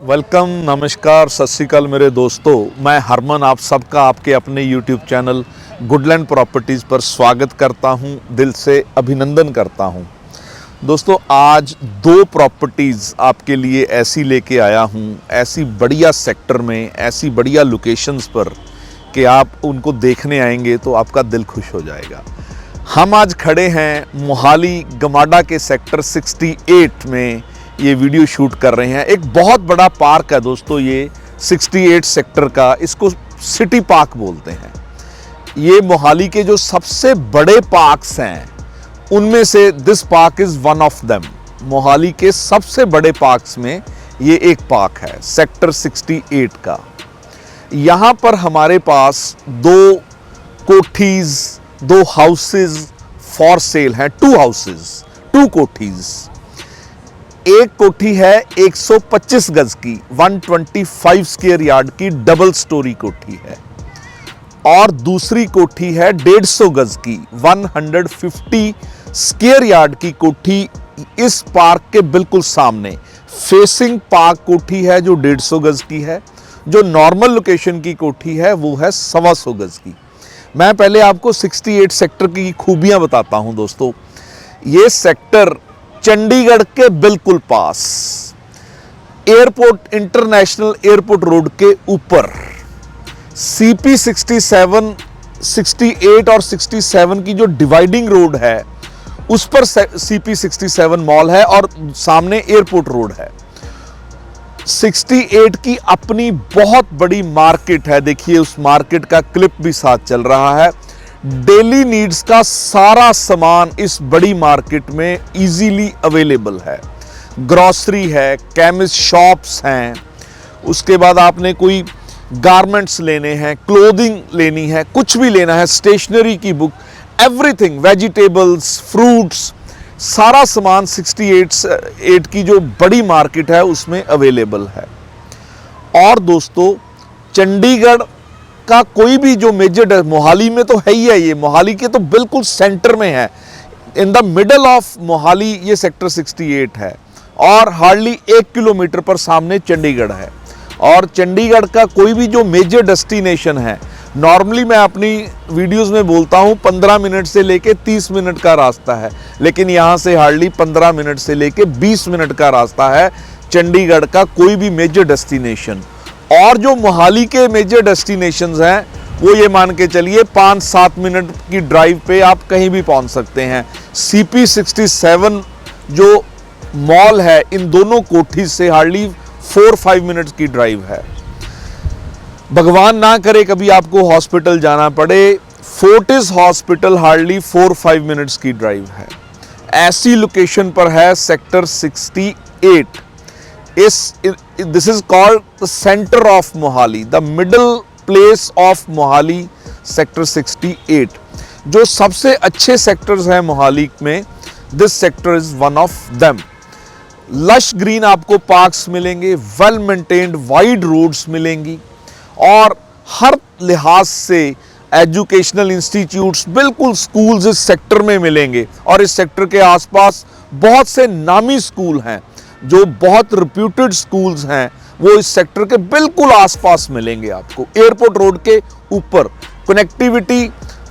Welcome, नमस्कार, सत श्री अकाल मेरे दोस्तों। मैं हरमन आप सबका आपके अपने YouTube चैनल गुडलैंड प्रॉपर्टीज़ पर स्वागत करता हूं, दिल से अभिनंदन करता हूं। दोस्तों, आज दो प्रॉपर्टीज़ आपके लिए ऐसी लेके आया हूं, ऐसी बढ़िया सेक्टर में, ऐसी बढ़िया लोकेशंस पर कि आप उनको देखने आएंगे तो आपका दिल खुश हो जाएगा। हम आज खड़े हैं मोहाली गमाडा के सेक्टर 68 में ये वीडियो शूट कर रहे हैं। एक बहुत बड़ा पार्क है दोस्तों, ये 68 सेक्टर का, इसको सिटी पार्क बोलते हैं। ये मोहाली के जो सबसे बड़े पार्क्स हैं उनमें से this park is one of them. Mohali के सबसे बड़े पार्क्स में ये एक पार्क है, सेक्टर 68 का। यहाँ पर हमारे पास दो कोठीज़, दो हाउसेज फॉर सेल हैं। टू हाउसेज, टू कोठीज़। एक कोठी है 125 गज की, 125 स्क्वायर यार्ड की डबल स्टोरी कोठी है, और दूसरी कोठी है 150 गज की, 150 स्क्वायर यार्ड की कोठी इस पार्क के बिल्कुल सामने। फेसिंग पार्क कोठी है जो 150 गज की है। जो नॉर्मल लोकेशन की कोठी है वो है 125 गज की। मैं पहले आपको 68 सेक्टर की खूबियां बताता हूं दोस्तों। ये सेक्टर चंडीगढ़ के बिल्कुल पास, एयरपोर्ट, इंटरनेशनल एयरपोर्ट रोड के ऊपर, CP 67, 68 और 67 की जो डिवाइडिंग रोड है उस पर CP 67 मॉल है और सामने एयरपोर्ट रोड है। 68 की अपनी बहुत बड़ी मार्केट है। देखिए, उस मार्केट का क्लिप भी साथ चल रहा है। डेली नीड्स का सारा सामान इस बड़ी मार्केट में इजीली अवेलेबल है। ग्रॉसरी है, केमिस्ट शॉप्स हैं, उसके बाद आपने कोई गारमेंट्स लेने हैं, क्लोथिंग लेनी है, कुछ भी लेना है, स्टेशनरी की बुक, एवरीथिंग, वेजिटेबल्स, फ्रूट्स, सारा सामान 68 की जो बड़ी मार्केट है उसमें अवेलेबल है। और दोस्तों, चंडीगढ़ का कोई भी जो मेजर, मोहाली में तो है ही है, ये मोहाली के तो बिल्कुल सेंटर में है। In the middle of Mohali ये सेक्टर 68 है और हार्डली 1 किलोमीटर पर सामने चंडीगढ़ है। और चंडीगढ़ का कोई भी जो मेजर डेस्टिनेशन है, नॉर्मली मैं अपनी वीडियोस में बोलता हूँ 15 मिनट से लेके 30 मिनट का रास्ता है, लेकिन यहाँ से हार्डली 15 मिनट से लेके 20 मिनट का रास्ता है चंडीगढ़ का कोई भी मेजर डेस्टिनेशन। और जो मोहाली के मेजर डेस्टिनेशंस हैं वो ये मान के चलिए 5-7 मिनट की ड्राइव पे आप कहीं भी पहुंच सकते हैं। CP 67 जो मॉल है, इन दोनों कोठी से हार्डली 4-5 मिनट की ड्राइव है। भगवान ना करे कभी आपको हॉस्पिटल जाना पड़े, फोर्टिस हॉस्पिटल हार्डली 4-5 मिनट्स की ड्राइव है। ऐसी लोकेशन पर है sector 68। This is called the centre of Mohali, the middle place of Mohali, sector 68। जो सबसे अच्छे सेक्टर्स हैं मोहाली में, this sector is one of them. Lush green आपको पार्क्स मिलेंगे, वेल मेंटेन्ड वाइड रोड्स मिलेंगी, और हर लिहाज से एजुकेशनल इंस्टीट्यूट्स, बिल्कुल स्कूल्स इस सेक्टर में मिलेंगे। और इस सेक्टर के आसपास बहुत से नामी स्कूल हैं, जो बहुत रिप्यूटेड स्कूल्स हैं, वो इस सेक्टर के बिल्कुल आसपास मिलेंगे आपको। एयरपोर्ट रोड के ऊपर कनेक्टिविटी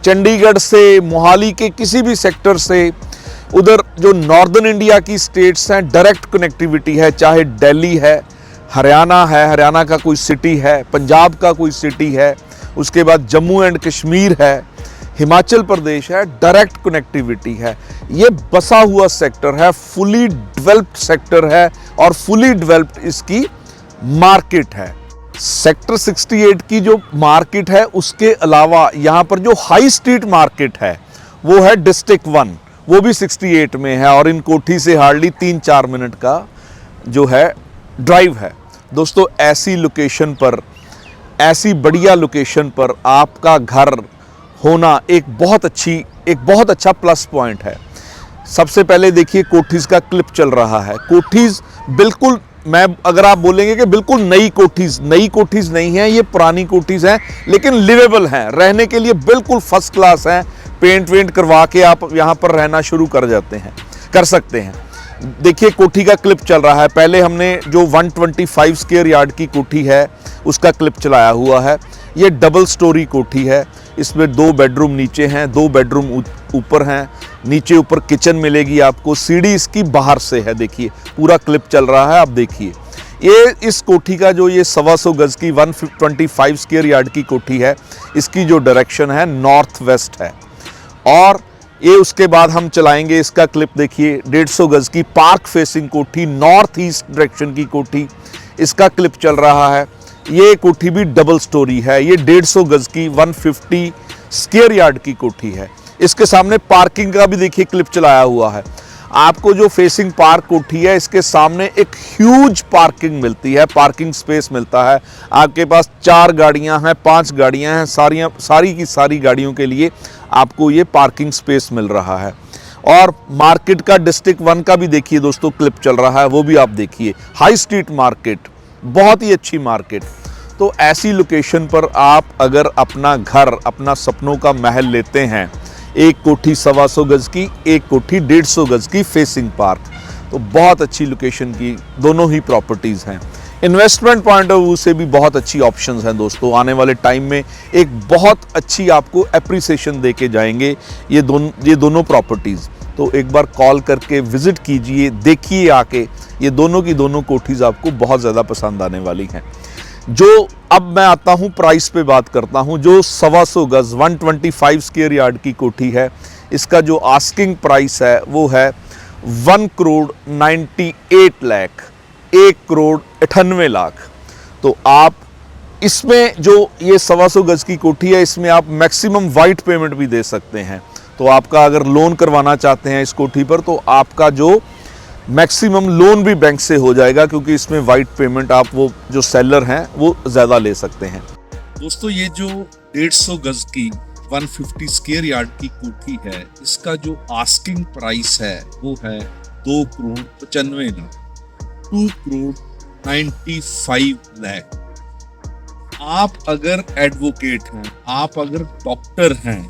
चंडीगढ़ से, मोहाली के किसी भी सेक्टर से, उधर जो नॉर्दर्न इंडिया की स्टेट्स हैं, डायरेक्ट कनेक्टिविटी है। चाहे दिल्ली है, हरियाणा है, हरियाणा का कोई सिटी है, पंजाब का कोई सिटी है, उसके बाद जम्मू एंड कश्मीर है, हिमाचल प्रदेश है, डायरेक्ट कनेक्टिविटी है। ये बसा हुआ सेक्टर है, फुली डेवलप्ड सेक्टर है, और फुली डेवलप्ड इसकी मार्केट है। सेक्टर 68 की जो मार्केट है, उसके अलावा यहाँ पर जो हाई स्ट्रीट मार्केट है वो है डिस्ट्रिक्ट 1, वो भी 68 में है, और इन कोठी से हार्डली 3-4 मिनट का जो है ड्राइव है। दोस्तों, ऐसी लोकेशन पर, ऐसी बढ़िया लोकेशन पर आपका घर होना एक बहुत अच्छा प्लस पॉइंट है। सबसे पहले देखिए, कोठीज़ का क्लिप चल रहा है। कोठीज़ बिल्कुल, अगर आप बोलेंगे कि बिल्कुल नई कोठीज़ नहीं है, ये पुरानी कोठीज़ हैं, लेकिन लिवेबल हैं, रहने के लिए बिल्कुल फर्स्ट क्लास हैं। पेंट वेंट करवा के आप यहाँ पर रहना शुरू कर सकते हैं। देखिए कोठी का क्लिप चल रहा है। पहले हमने जो 125 स्क्वायर यार्ड की कोठी है उसका क्लिप चलाया हुआ है। ये डबल स्टोरी कोठी है, इसमें 2 बेडरूम नीचे हैं, 2 बेडरूम ऊपर हैं। नीचे ऊपर किचन मिलेगी आपको, सीढ़ी इसकी बाहर से है। देखिए पूरा क्लिप चल रहा है, आप देखिए। ये इस कोठी का जो ये 125 गज की 125 स्क्वायर यार्ड की कोठी है, इसकी जो डायरेक्शन है नॉर्थ वेस्ट है। और ये उसके बाद हम चलाएंगे इसका क्लिप। देखिए 150 गज की पार्क फेसिंग कोठी, नॉर्थ ईस्ट डायरेक्शन की कोठी, इसका क्लिप चल रहा है। ये कोठी भी डबल स्टोरी है। ये 150 गज की 150 स्क्वायर यार्ड की कोठी है। इसके सामने पार्किंग का भी देखिए क्लिप चलाया हुआ है। आपको जो फेसिंग पार्क कोठी है, इसके सामने एक ह्यूज पार्किंग मिलती है, पार्किंग स्पेस मिलता है। आपके पास 4 गाड़ियां हैं, 5 गाड़ियां हैं, सारी की सारी गाड़ियों के लिए आपको ये पार्किंग स्पेस मिल रहा है। और मार्केट का डिस्ट्रिक्ट 1 का भी देखिए दोस्तों क्लिप चल रहा है, वो भी आप देखिए। हाई स्ट्रीट मार्केट, बहुत ही अच्छी मार्केट। तो ऐसी लोकेशन पर आप अगर अपना घर, अपना सपनों का महल लेते हैं, एक कोठी 125 गज की, एक कोठी 150 गज की फेसिंग पार्क, तो बहुत अच्छी लोकेशन की दोनों ही प्रॉपर्टीज़ हैं। इन्वेस्टमेंट पॉइंट ऑफ व्यू से भी बहुत अच्छी ऑप्शंस हैं दोस्तों। आने वाले टाइम में एक बहुत अच्छी आपको एप्रिसिएशन दे के जाएंगे ये दोनों प्रॉपर्टीज़। तो एक बार कॉल करके विज़िट कीजिए, देखिए आके। ये दोनों की दोनों कोठीज़ आपको बहुत ज़्यादा पसंद आने वाली हैं। जो अब मैं आता हूँ प्राइस पे बात करता हूँ। जो 125 गज 125 स्क्वायर यार्ड की कोठी है, इसका जो आस्किंग प्राइस है वो है 1 करोड़ 98 लाख, 1 करोड़ 98 लाख। तो आप इसमें जो ये 125 गज की कोठी है, इसमें आप मैक्सिमम वाइट पेमेंट भी दे सकते हैं। तो आपका अगर लोन करवाना चाहते हैं इस कोठी पर, तो आपका जो मैक्सिमम लोन भी बैंक से हो जाएगा, क्योंकि इसमें वाइट पेमेंट आप वो जो सेलर हैं वो ज़्यादा ले सकते हैं। दोस्तों ये जो 150 गज की 150 स्क्वायर यार्ड की कोठी है, इसका जो आस्किंग प्राइस है वो है 2 करोड़ 95 लाख, 2 करोड़ 95 लाख। आप अगर एडवोकेट हैं, आप अगर डॉक्टर हैं,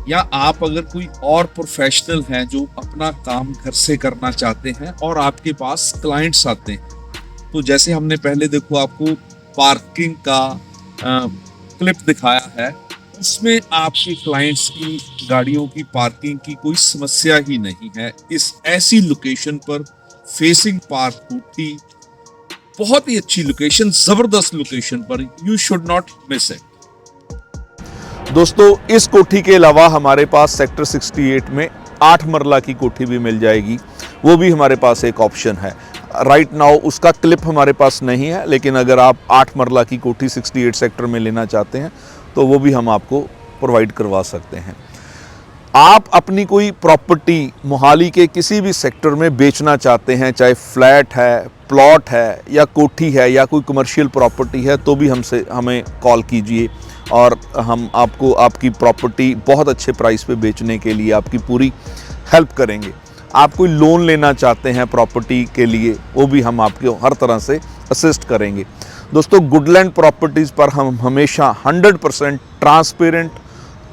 या आप अगर कोई और प्रोफेशनल हैं जो अपना काम घर से करना चाहते हैं और आपके पास क्लाइंट्स आते हैं, तो जैसे हमने पहले देखो आपको पार्किंग का क्लिप दिखाया है, उसमें आपके क्लाइंट्स की गाड़ियों की पार्किंग की कोई समस्या ही नहीं है। इस ऐसी लोकेशन पर फेसिंग पार्क कोठी, बहुत ही अच्छी लोकेशन, जबरदस्त लोकेशन पर, you should not miss it. दोस्तों इस कोठी के अलावा हमारे पास सेक्टर 68 में 8 मरला की कोठी भी मिल जाएगी, वो भी हमारे पास एक ऑप्शन है। राइट नाउ उसका क्लिप हमारे पास नहीं है, लेकिन अगर आप 8 मरला की कोठी 68 सेक्टर में लेना चाहते हैं तो वो भी हम आपको प्रोवाइड करवा सकते हैं। आप अपनी कोई प्रॉपर्टी मोहाली के किसी भी सेक्टर में बेचना चाहते हैं, चाहे फ्लैट है, प्लॉट है, या कोठी है, या कोई कमर्शियल प्रॉपर्टी है, तो भी हमें कॉल कीजिए और हम आपको आपकी प्रॉपर्टी बहुत अच्छे प्राइस पे बेचने के लिए आपकी पूरी हेल्प करेंगे। आप कोई लोन लेना चाहते हैं प्रॉपर्टी के लिए, वो भी हम आपको हर तरह से असिस्ट करेंगे। दोस्तों गुडलैंड प्रॉपर्टीज़ पर हम हमेशा 100% transparent,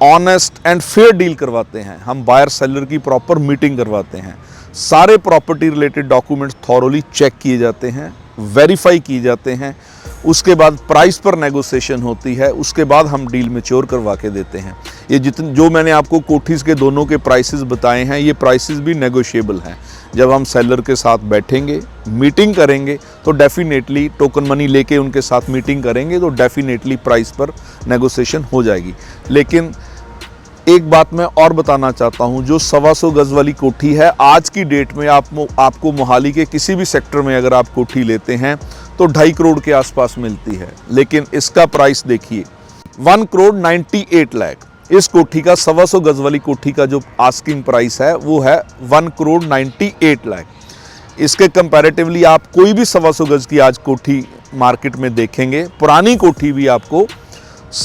honest and fair deal करवाते हैं। हम बायर सेलर की प्रॉपर मीटिंग करवाते हैं। सारे property related documents thoroughly check किए जाते हैं, वेरीफाई किए जाते हैं। उसके बाद प्राइस पर नेगोशिएशन होती है, उसके बाद हम डील मैच्योर करवा के देते हैं। ये जो मैंने आपको कोठीज़ के दोनों के प्राइसेस बताए हैं, ये प्राइसेस भी नेगोशिएबल हैं। जब हम सेलर के साथ बैठेंगे, मीटिंग करेंगे, तो डेफिनेटली टोकन मनी लेके उनके साथ मीटिंग करेंगे तो डेफिनेटली प्राइस पर नेगोशिएशन हो जाएगी। लेकिन एक बात मैं और बताना चाहता हूं, जो 125 गज वाली कोठी है, आज की डेट में आपको मोहाली के किसी भी सेक्टर में अगर आप कोठी लेते हैं तो 2.5 करोड़ के आसपास मिलती है। लेकिन इसका प्राइस देखिए 1 करोड़ 98 लाख। इस कोठी का 125 गज वाली कोठी का जो आस्किंग प्राइस है वो है 1 करोड़ 98 लाख। इसके कंपैरेटिवली आप कोई भी 125 गज की आज कोठी मार्केट में देखेंगे, पुरानी कोठी भी आपको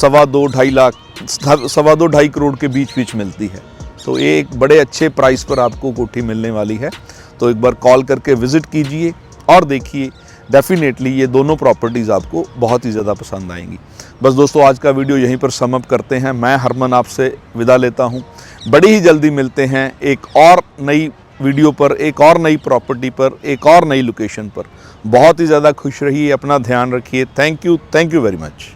2.5 करोड़ के बीच मिलती है। तो ये एक बड़े अच्छे प्राइस पर आपको कोठी मिलने वाली है। तो एक बार कॉल करके विजिट कीजिए और देखिए, डेफिनेटली ये दोनों प्रॉपर्टीज़ आपको बहुत ही ज़्यादा पसंद आएंगी। बस दोस्तों आज का वीडियो यहीं पर सम अप करते हैं। मैं हरमन आपसे विदा लेता हूँ। बड़ी ही जल्दी मिलते हैं एक और नई वीडियो पर, एक और नई प्रॉपर्टी पर, एक और नई लोकेशन पर। बहुत ही ज़्यादा खुश रहिए, अपना ध्यान रखिए। Thank you very much.